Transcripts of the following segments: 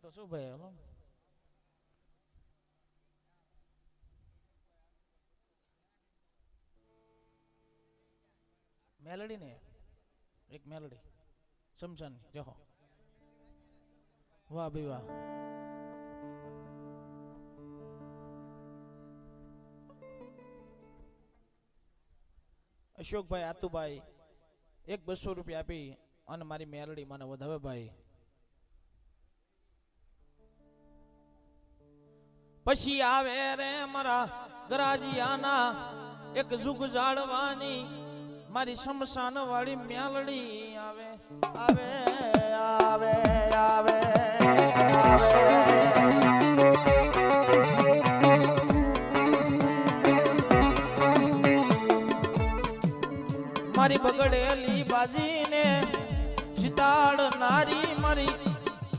તો શું ભાઈ હલો મેલડી ને એક મેલડી સમસાન જહો વાહ ભાઈ વાહ અશોકભાઈ આતુભાઈ એક 200 રૂપિયા આપી અને મારી મેલડી મને વધાવે ભાઈ પછી આવે રે મારા ગરાજીયાના એક જુગ જાળવાની મારી શમશાન વાળી મેલડી આવે આવે આવે આવે મારી બગડેલી બાજીને જીતાડ નારી મારી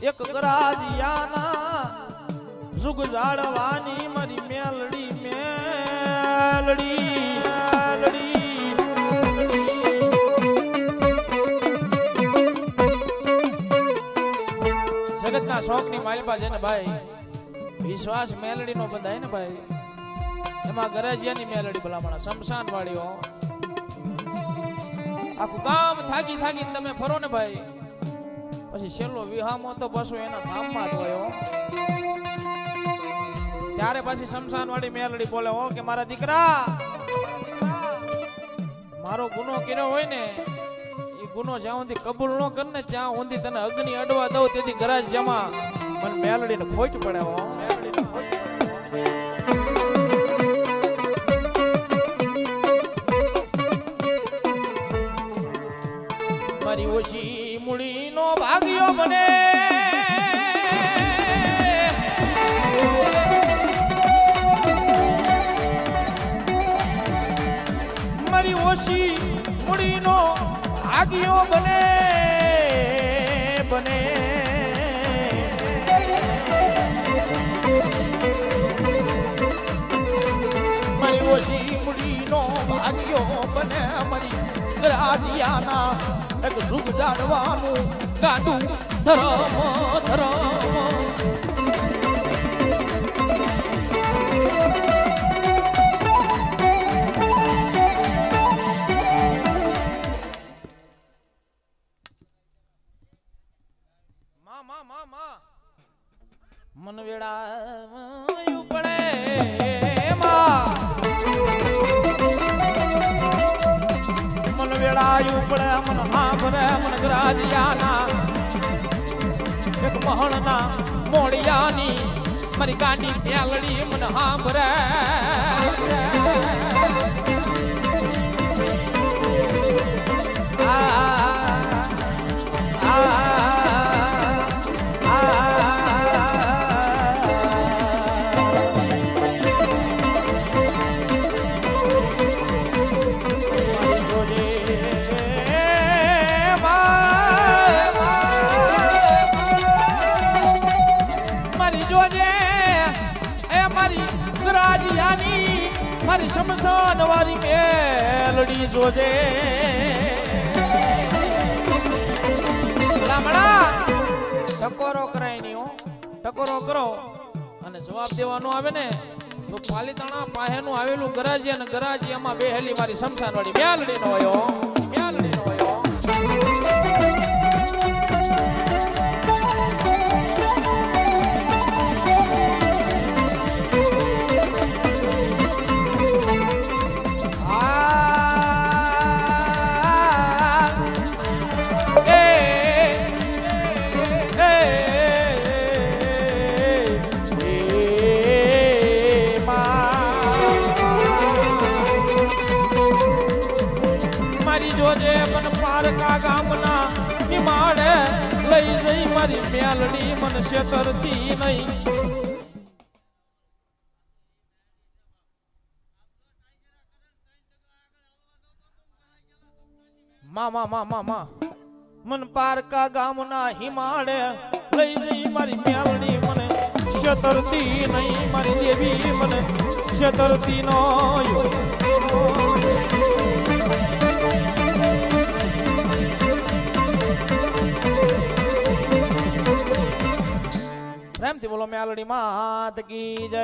એક ગરાજીયાના જુગ જાળવાની મારી મેલડી મેલડી મેલડી જગતના શોખની માલપા છે ને ભાઈ વિશ્વાસ મેલડી નો બંધાય ને ભાઈ એમાં ગરજિયાની મેલડી ભલામણ શમશાન વાળીઓ આખું કામ થાકી થાકીને તમે ફરો ને ભાઈ પછી છેલ્લો વિહામો તો પશુ એના ધામમાં જ હોય ત્યારે પછી શમશાન વાળી મેલડી બોલે હો કે મારા દીકરા મારો ગુનો કર્યો હોય ને એ ગુનો જ્યાં સુધી કબૂલ ન કર ને ત્યાં સુધી તને અગ્નિ અડવા દઉં તેથી ગરાજ જમા મને મેલડીને ખોટ પડે હો મેલડીને ખોટ પડે મારી ઓછી મૂડીનો ભાગ્યો બને મારી ઓછી મૂડીનો ભાગ્યો બને બને મારી ઓછી મૂડીનો ભાગ્યો બને મારી ગરાજીયાના એક રૂપ જાણવાનું ગાંડું ધરમ ધરમ મન વેળાયું પડે મન વેળાયું પડે મન હાંભરે મન ગરાજીયાના એક મહણના મોડિયાની મારી ગાંડી મેલડી મન હાંભરે મારી શમશાન વાળી મેલડી જોજે લામડા ટકોરો કરાય નહીં હો ટકોરો કરો અને જવાબ દેવાનો આવે ને તો પાલીતાણા પાહેનું આવેલું ગરાજી અને ગરાજીયામાં બેહેલી મારી શમશાન વાળી મેલડી નો હોય મેલડી નો હોય જોજે મન પારકા ગામના નિમાડે લઈ જઈ મારી મેલડી મન છેતરતી નહીં મા મન પારકા ગામના હિમાડે લઈ જઈ મારી મેલડી મને છેતરતી નહીં મારી દેવી મને છેતરતી નો પ્રેમથી બોલો મેલડી માત કી જય.